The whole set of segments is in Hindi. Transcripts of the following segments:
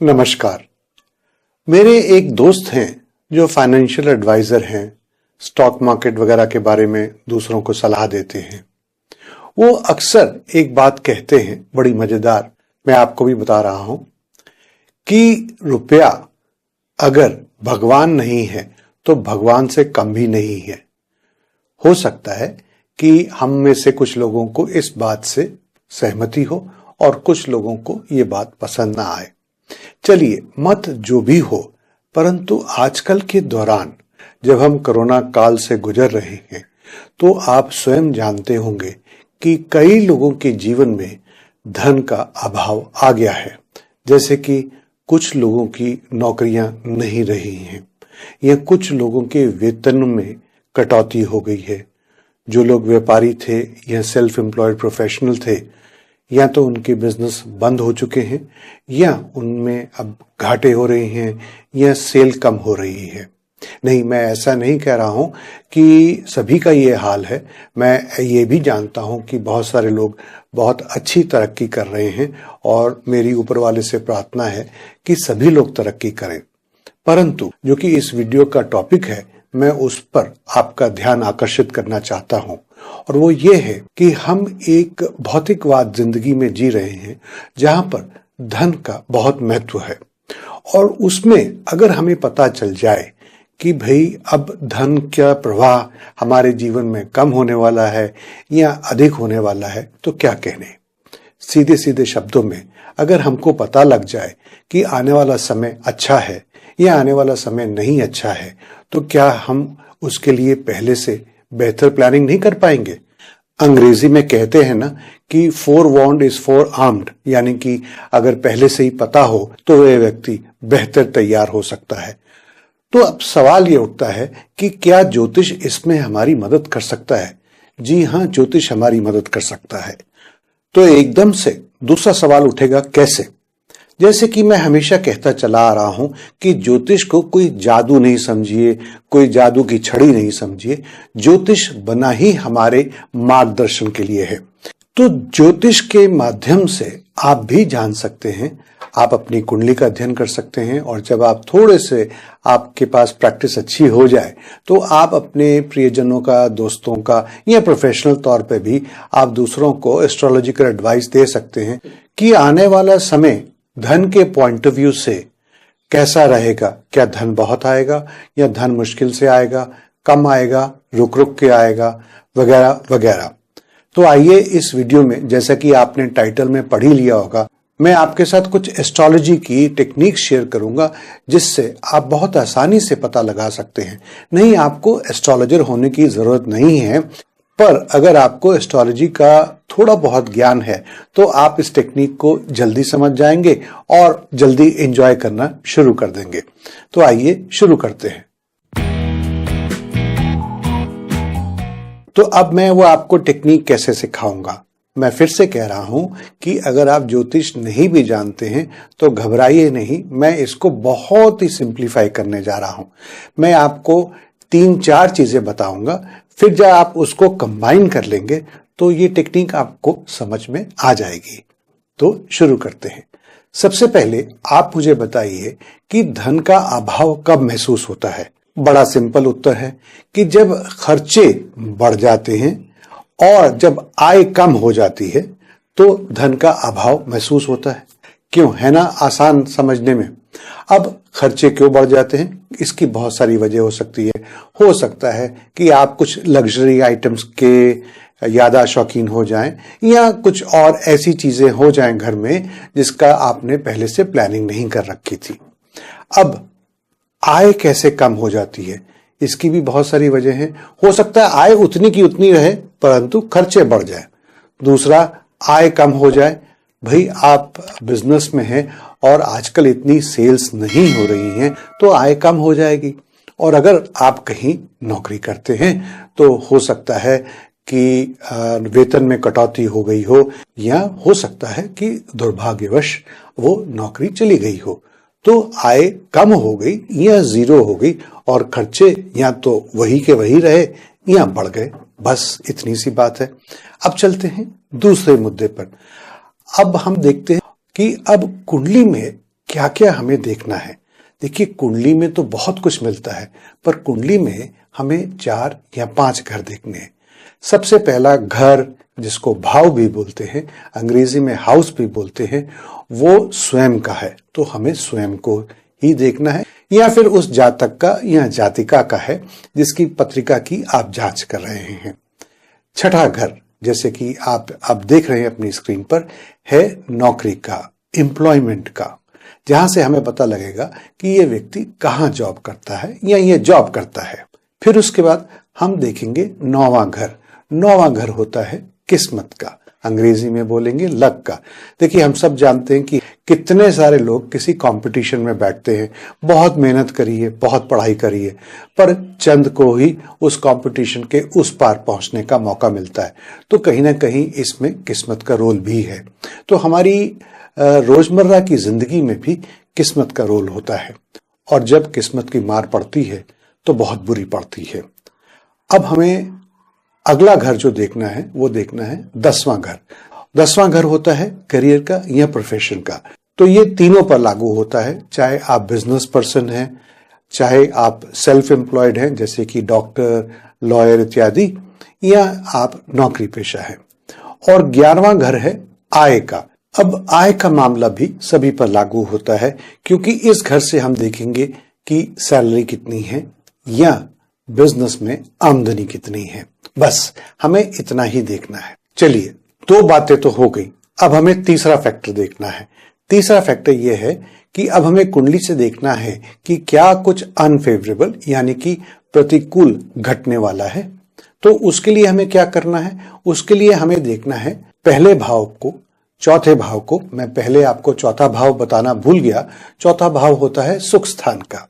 नमस्कार। मेरे एक दोस्त हैं जो फाइनेंशियल एडवाइजर हैं, स्टॉक मार्केट वगैरह के बारे में दूसरों को सलाह देते हैं। वो अक्सर एक बात कहते हैं, बड़ी मजेदार, मैं आपको भी बता रहा हूं कि रुपया अगर भगवान नहीं है तो भगवान से कम भी नहीं है। हो सकता है कि हम में से कुछ लोगों को इस बात से सहमति हो और कुछ लोगों को ये बात पसंद ना आए। चलिए, मत जो भी हो, परंतु आजकल के दौरान जब हम कोरोना काल से गुजर रहे हैं तो आप स्वयं जानते होंगे कि कई लोगों के जीवन में धन का अभाव आ गया है। जैसे कि कुछ लोगों की नौकरियां नहीं रही हैं या कुछ लोगों के वेतन में कटौती हो गई है। जो लोग व्यापारी थे या सेल्फ एम्प्लॉयड प्रोफेशनल थे, या तो उनके बिजनेस बंद हो चुके हैं या उनमें अब घाटे हो रहे हैं या सेल कम हो रही है। नहीं, मैं ऐसा नहीं कह रहा हूं कि सभी का ये हाल है। मैं ये भी जानता हूं कि बहुत सारे लोग बहुत अच्छी तरक्की कर रहे हैं और मेरी ऊपर वाले से प्रार्थना है कि सभी लोग तरक्की करें। परंतु जो कि इस वीडियो का टॉपिक है, मैं उस पर आपका ध्यान आकर्षित करना चाहता हूं, और वो ये है कि हम एक भौतिकवाद जिंदगी में जी रहे हैं जहां पर धन का बहुत महत्व है। और उसमें अगर हमें पता चल जाए कि भाई अब धन का प्रवाह हमारे जीवन में कम होने वाला है या अधिक होने वाला है, तो क्या कहने। सीधे सीधे शब्दों में अगर हमको पता लग जाए कि आने वाला समय अच्छा है या आने वाला समय नहीं अच्छा है, तो क्या हम उसके लिए पहले से बेहतर प्लानिंग नहीं कर पाएंगे। अंग्रेजी में कहते हैं ना कि forewarned is forearmed, यानी कि अगर पहले से ही पता हो तो वह व्यक्ति बेहतर तैयार हो सकता है। तो अब सवाल ये उठता है कि क्या ज्योतिष इसमें हमारी मदद कर सकता है। जी हाँ, ज्योतिष हमारी मदद कर सकता है। तो एकदम से दूसरा सवाल उठेगा, कैसे। जैसे कि मैं हमेशा कहता चला आ रहा हूं कि ज्योतिष को कोई जादू नहीं समझिए, कोई जादू की छड़ी नहीं समझिए। ज्योतिष बना ही हमारे मार्गदर्शन के लिए है। तो ज्योतिष के माध्यम से आप भी जान सकते हैं, आप अपनी कुंडली का अध्ययन कर सकते हैं, और जब आप थोड़े से आपके पास प्रैक्टिस अच्छी हो जाए तो आप अपने प्रियजनों का, दोस्तों का या प्रोफेशनल तौर पे भी आप दूसरों को एस्ट्रोलॉजिकल एडवाइस दे सकते हैं कि आने वाला समय धन के पॉइंट ऑफ व्यू से कैसा रहेगा। क्या धन बहुत आएगा या धन मुश्किल से आएगा, कम आएगा, रुक रुक के आएगा, वगैरह वगैरह। तो आइए इस वीडियो में, जैसा कि आपने टाइटल में पढ़ ही लिया होगा, मैं आपके साथ कुछ एस्ट्रोलॉजी की टेक्निक शेयर करूंगा जिससे आप बहुत आसानी से पता लगा सकते हैं। नहीं, आपको एस्ट्रोलॉजर होने की जरूरत नहीं है, पर अगर आपको एस्ट्रोलॉजी का थोड़ा बहुत ज्ञान है तो आप इस टेक्निक को जल्दी समझ जाएंगे और जल्दी एंजॉय करना शुरू कर देंगे। तो आइए शुरू करते हैं। तो अब मैं वो आपको टेक्निक कैसे सिखाऊंगा। मैं फिर से कह रहा हूं कि अगर आप ज्योतिष नहीं भी जानते हैं तो घबराइए नहीं, मैं इसको बहुत ही सिंप्लीफाई करने जा रहा हूं। मैं आपको 3-4 चीजें बताऊंगा, फिर जब आप उसको कंबाइन कर लेंगे तो ये टेक्निक आपको समझ में आ जाएगी। तो शुरू करते हैं। सबसे पहले आप मुझे बताइए कि धन का अभाव कब महसूस होता है। बड़ा सिंपल उत्तर है कि जब खर्चे बढ़ जाते हैं और जब आय कम हो जाती है तो धन का अभाव महसूस होता है। क्यों, है ना आसान समझने में। अब खर्चे क्यों बढ़ जाते हैं, इसकी बहुत सारी वजह हो सकती है। हो सकता है कि आप कुछ लग्जरी आइटम्स के ज्यादा शौकीन हो जाएं या कुछ और ऐसी चीजें हो जाएं घर में जिसका आपने पहले से प्लानिंग नहीं कर रखी थी। अब आय कैसे कम हो जाती है, इसकी भी बहुत सारी वजह है। हो सकता है आय उतनी की उतनी रहे परंतु खर्चे बढ़ जाए। दूसरा, आय कम हो जाए। भाई, आप बिजनेस में हैं और आजकल इतनी सेल्स नहीं हो रही हैं तो आय कम हो जाएगी। और अगर आप कहीं नौकरी करते हैं तो हो सकता है कि वेतन में कटौती हो गई हो, या हो सकता है कि दुर्भाग्यवश वो नौकरी चली गई हो, तो आय कम हो गई या जीरो हो गई और खर्चे या तो वही के वही रहे या बढ़ गए। बस इतनी सी बात है। अब चलते हैं दूसरे मुद्दे पर। अब हम देखते हैं कि अब कुंडली में क्या क्या हमें देखना है? देखिए, कुंडली में तो बहुत कुछ मिलता है, पर कुंडली में हमें 4 या 5 घर देखने हैं। सबसे पहला घर, जिसको भाव भी बोलते हैं, अंग्रेजी में हाउस भी बोलते हैं, वो स्वयं का है। तो हमें स्वयं को ही देखना है, या फिर उस जातक का या जातिका का है जिसकी पत्रिका की आप जांच कर रहे हैं। छठा घर, जैसे कि आप अब देख रहे हैं अपनी स्क्रीन पर, है नौकरी का, एम्प्लॉयमेंट का, जहां से हमें पता लगेगा कि ये व्यक्ति कहाँ जॉब करता है या ये जॉब करता है। फिर उसके बाद हम देखेंगे 9वां घर। 9वां घर होता है किस्मत का, अंग्रेजी में बोलेंगे लक का। देखिए, हम सब जानते हैं कि कितने सारे लोग किसी कंपटीशन में बैठते हैं, बहुत मेहनत करिए, बहुत पढ़ाई करिए, पर चंद को ही उस कंपटीशन के उस पार पहुंचने का मौका मिलता है। तो कहीं ना कहीं इसमें किस्मत का रोल भी है। तो हमारी रोजमर्रा की जिंदगी में भी किस्मत का रोल होता है, और जब किस्मत की मार पड़ती है तो बहुत बुरी पड़ती है। अब हमें अगला घर जो देखना है वो देखना है 10वां घर। 10वां घर होता है करियर का या प्रोफेशन का। तो ये तीनों पर लागू होता है, चाहे आप बिजनेस पर्सन हैं, चाहे आप सेल्फ एम्प्लॉयड हैं जैसे कि डॉक्टर, लॉयर इत्यादि, या आप नौकरी पेशा है। और 11वां घर है आय का। अब आय का मामला भी सभी पर लागू होता है, क्योंकि इस घर से हम देखेंगे कि सैलरी कितनी है या बिजनेस में आमदनी कितनी है। बस हमें इतना ही देखना है। चलिए, 2 बातें तो हो गई, अब हमें तीसरा फैक्टर देखना है। तीसरा फैक्टर यह है कि अब हमें कुंडली से देखना है कि क्या कुछ अनफेवरेबल यानी कि प्रतिकूल घटने वाला है। तो उसके लिए हमें क्या करना है? उसके लिए हमें देखना है पहले भाव को, चौथे भाव को। मैं पहले आपको चौथा भाव बताना भूल गया। चौथा भाव होता है सुख स्थान का।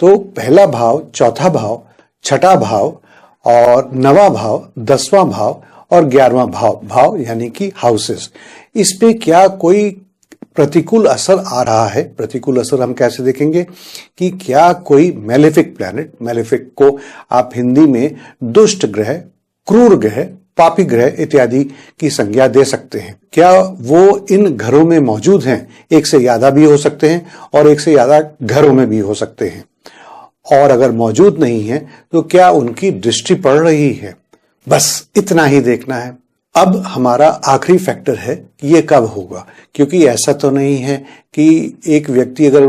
तो पहला भाव, चौथा भाव, छठा भाव और 9वां भाव, 10वां भाव और 11वां भाव यानी कि हाउसेस, इस पे क्या कोई प्रतिकूल असर आ रहा है? प्रतिकूल असर हम कैसे देखेंगे कि क्या कोई मैलेफिक प्लैनेट, मैलेफिक को आप हिंदी में दुष्ट ग्रह, क्रूर ग्रह, पापी ग्रह इत्यादि की संज्ञा दे सकते हैं, क्या वो इन घरों में मौजूद हैं? एक से ज्यादा भी हो सकते हैं और एक से ज्यादा घरों में भी हो सकते हैं। और अगर मौजूद नहीं है तो क्या उनकी दृष्टि पड़ रही है? बस इतना ही देखना है। अब हमारा आखिरी फैक्टर है कि ये कब होगा, क्योंकि ऐसा तो नहीं है कि एक व्यक्ति अगर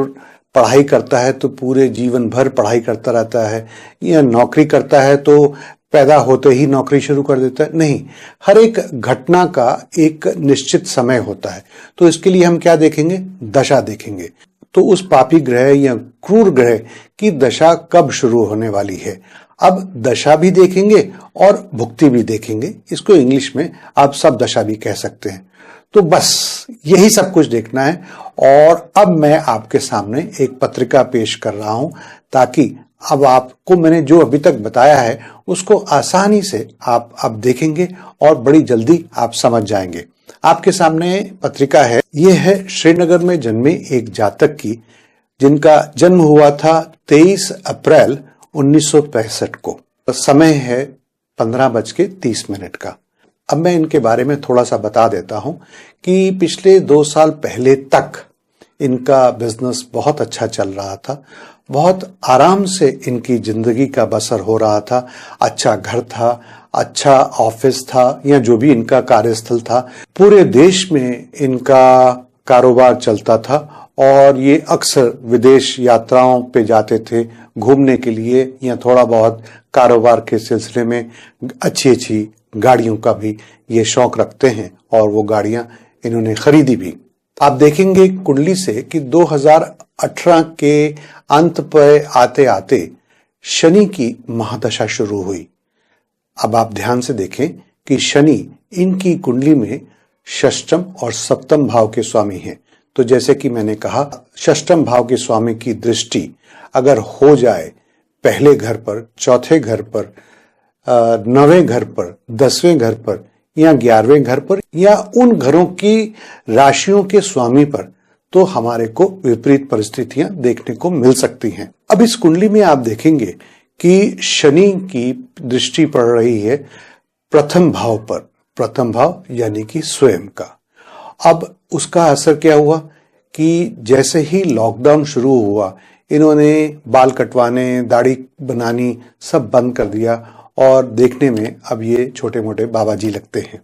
पढ़ाई करता है तो पूरे जीवन भर पढ़ाई करता रहता है, या नौकरी करता है तो पैदा होते ही नौकरी शुरू कर देता है। नहीं, हर एक घटना का एक निश्चित समय होता है। तो इसके लिए हम क्या देखेंगे? दशा देखेंगे। तो उस पापी ग्रह या क्रूर ग्रह की दशा कब शुरू होने वाली है। अब दशा भी देखेंगे और भुक्ति भी देखेंगे। इसको इंग्लिश में आप सब दशा भी कह सकते हैं। तो बस यही सब कुछ देखना है। और अब मैं आपके सामने एक पत्रिका पेश कर रहा हूं, ताकि अब आपको मैंने जो अभी तक बताया है उसको आसानी से आप अब देखेंगे और बड़ी जल्दी आप समझ जाएंगे। आपके सामने पत्रिका है। यह है श्रीनगर में जन्मे एक जातक की, जिनका जन्म हुआ था 23 अप्रैल 1965 को। समय है 15:30 का। अब मैं इनके बारे में थोड़ा सा बता देता हूं कि पिछले 2 साल पहले तक इनका बिजनेस बहुत अच्छा चल रहा था। बहुत आराम से इनकी जिंदगी का बसर हो रहा था। अच्छा घर था, अच्छा ऑफिस था, या जो भी इनका कार्यस्थल था। पूरे देश में इनका कारोबार चलता था और ये अक्सर विदेश यात्राओं पे जाते थे घूमने के लिए, या थोड़ा बहुत कारोबार के सिलसिले में अच्छी अच्छी गाड़ियों का भी ये शौक रखते हैं, और वो गाड़ियां इन्होंने खरीदी भी। आप देखेंगे कुंडली से कि 2018 के अंत पर आते आते शनि की महादशा शुरू हुई। अब आप ध्यान से देखें कि शनि इनकी कुंडली में षष्ठम और सप्तम भाव के स्वामी हैं। तो जैसे कि मैंने कहा, षष्ठम भाव के स्वामी की दृष्टि अगर हो जाए पहले घर पर, चौथे घर पर, 9वें घर पर, 10वें घर पर या 11वें घर पर, या उन घरों की राशियों के स्वामी पर, तो हमारे को विपरीत परिस्थितियां देखने को मिल सकती हैं। अब इस कुंडली में आप देखेंगे कि शनि की दृष्टि पड़ रही है प्रथम भाव पर। प्रथम भाव यानी कि स्वयं का। अब उसका असर क्या हुआ कि जैसे ही लॉकडाउन शुरू हुआ, इन्होंने बाल कटवाने, दाढ़ी बनानी सब बंद कर दिया और देखने में अब ये छोटे मोटे बाबा जी लगते हैं।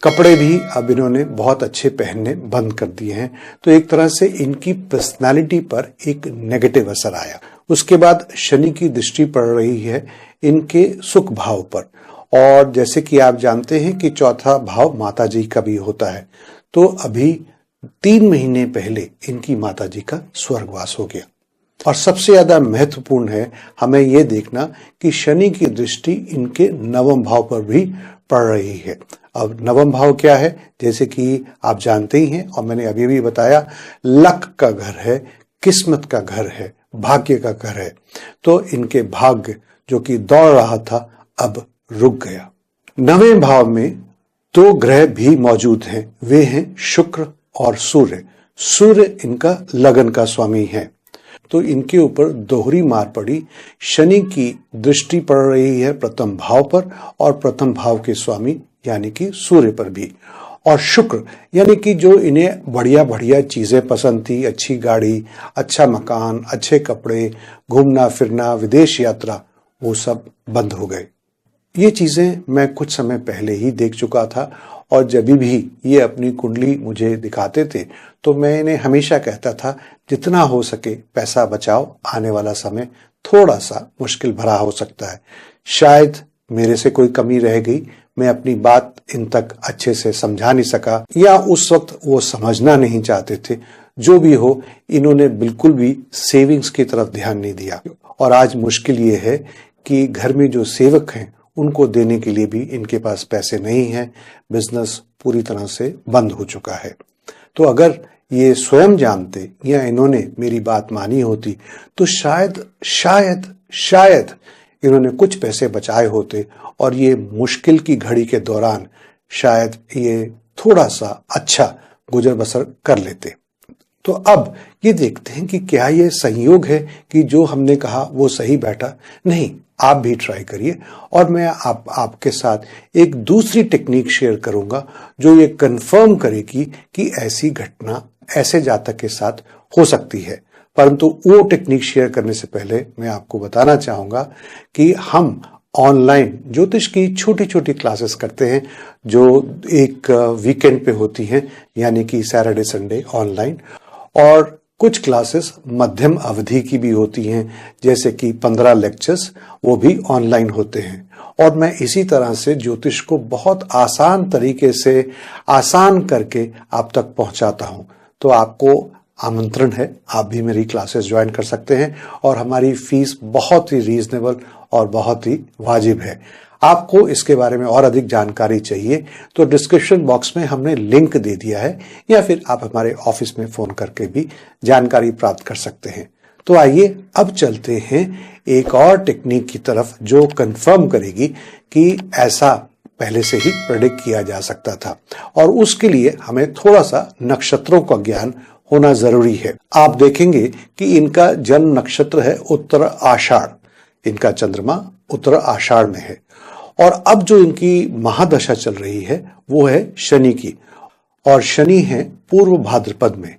कपड़े भी अब इन्होंने बहुत अच्छे पहनने बंद कर दिए हैं। तो एक तरह से इनकी पर्सनालिटी पर एक नेगेटिव असर आया। उसके बाद शनि की दृष्टि पड़ रही है इनके सुख भाव पर, और जैसे कि आप जानते हैं कि चौथा भाव माता जी का भी होता है। तो अभी 3 महीने पहले इनकी माता जी का स्वर्गवास हो गया। और सबसे ज्यादा महत्वपूर्ण है हमें यह देखना कि शनि की दृष्टि इनके नवम भाव पर भी पड़ रही है। अब नवम भाव क्या है, जैसे कि आप जानते ही हैं और मैंने अभी भी बताया, लक का घर है, किस्मत का घर है, भाग्य का घर है। तो इनके भाग्य जो कि दौड़ रहा था अब रुक गया। नवें भाव में 2 ग्रह भी मौजूद हैं, वे हैं शुक्र और सूर्य। सूर्य इनका लगन का स्वामी है। तो इनके ऊपर दोहरी मार पड़ी। शनि की दृष्टि पड़ रही है प्रथम भाव पर और प्रथम भाव के स्वामी यानी कि सूर्य पर भी। और शुक्र यानी कि जो इन्हें बढ़िया बढ़िया चीजें पसंद थी, अच्छी गाड़ी, अच्छा मकान, अच्छे कपड़े, घूमना फिरना, विदेश यात्रा, वो सब बंद हो गए। ये चीजें मैं कुछ समय पहले ही देख चुका था और जब भी ये अपनी कुंडली मुझे दिखाते थे तो मैं इन्हें हमेशा कहता था जितना हो सके पैसा बचाओ, आने वाला समय थोड़ा सा मुश्किल भरा हो सकता है। शायद मेरे से कोई कमी रह गई, मैं अपनी बात इन तक अच्छे से समझा नहीं सका या उस वक्त वो समझना नहीं चाहते थे। जो भी हो, इन्होंने बिल्कुल भी सेविंग्स की तरफ ध्यान नहीं दिया। और आज मुश्किल ये है कि घर में जो सेवक हैं उनको देने के लिए भी इनके पास पैसे नहीं है। बिजनेस पूरी तरह से बंद हो चुका है। तो अगर ये स्वयं जानते या इन्होंने मेरी बात मानी होती तो शायद शायद शायद इन्होंने कुछ पैसे बचाए होते और ये मुश्किल की घड़ी के दौरान शायद ये थोड़ा सा अच्छा गुजर बसर कर लेते। तो अब ये देखते हैं कि क्या ये संयोग है कि जो हमने कहा वो सही बैठा। नहीं, आप भी ट्राई करिए और मैं आपके साथ एक दूसरी टेक्निक शेयर करूंगा जो ये कंफर्म करेगी कि ऐसी घटना ऐसे जातक के साथ हो सकती है। परंतु वो टेक्निक शेयर करने से पहले मैं आपको बताना चाहूंगा कि हम ऑनलाइन ज्योतिष की छोटी छोटी क्लासेस करते हैं जो एक वीकेंड पे होती हैं, यानी कि सैटरडे संडे ऑनलाइन, और कुछ क्लासेस मध्यम अवधि की भी होती हैं जैसे कि 15 लेक्चर्स, वो भी ऑनलाइन होते हैं। और मैं इसी तरह से ज्योतिष को बहुत आसान तरीके से आसान करके आप तक पहुंचाता हूं। तो आपको आमंत्रण है, आप भी मेरी क्लासेस ज्वाइन कर सकते हैं और हमारी फीस बहुत ही रीजनेबल और बहुत ही वाजिब है। आपको इसके बारे में और अधिक जानकारी चाहिए तो डिस्क्रिप्शन बॉक्स में हमने लिंक दे दिया है, या फिर आप हमारे ऑफिस में फोन करके भी जानकारी प्राप्त कर सकते हैं। तो आइए अब चलते हैं एक और टेक्निक की तरफ जो कंफर्म करेगी कि ऐसा पहले से ही प्रेडिक्ट किया जा सकता था, और उसके लिए हमें थोड़ा सा नक्षत्रों का ज्ञान होना जरूरी है। आप देखेंगे कि इनका जन्म नक्षत्र है उत्तर आषाढ़, इनका चंद्रमा उत्तर आषाढ़ में है, और अब जो इनकी महादशा चल रही है वो है शनि की, और शनि है पूर्व भाद्रपद में।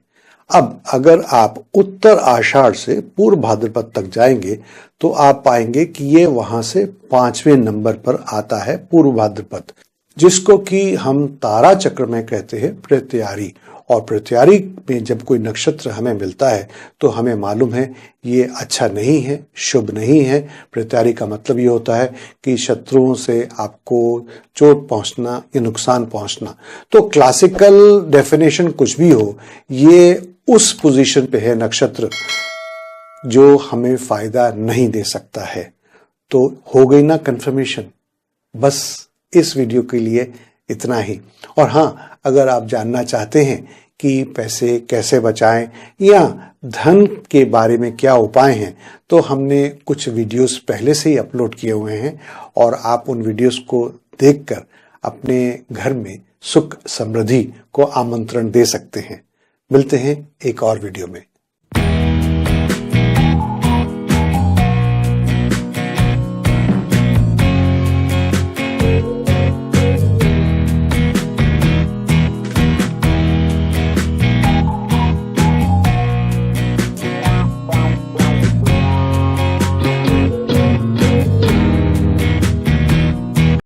अब अगर आप उत्तर आषाढ़ से पूर्व भाद्रपद तक जाएंगे तो आप पाएंगे कि ये वहां से 5वें नंबर पर आता है पूर्व भाद्रपद, जिसको कि हम तारा चक्र में कहते हैं प्रत्यारी। और प्रत्यारी में जब कोई नक्षत्र हमें मिलता है तो हमें मालूम है ये अच्छा नहीं है, शुभ नहीं है। प्रत्यारी का मतलब ये होता है कि शत्रुओं से आपको चोट पहुंचना या नुकसान पहुंचना। तो क्लासिकल डेफिनेशन कुछ भी हो, ये उस पोजीशन पे है नक्षत्र जो हमें फायदा नहीं दे सकता है। तो हो गई ना कंफर्मेशन। बस इस वीडियो के लिए इतना ही। और हाँ, अगर आप जानना चाहते हैं कि पैसे कैसे बचाएं या धन के बारे में क्या उपाय हैं, तो हमने कुछ वीडियोस पहले से ही अपलोड किए हुए हैं और आप उन वीडियोस को देखकर अपने घर में सुख समृद्धि को आमंत्रण दे सकते हैं। मिलते हैं एक और वीडियो में।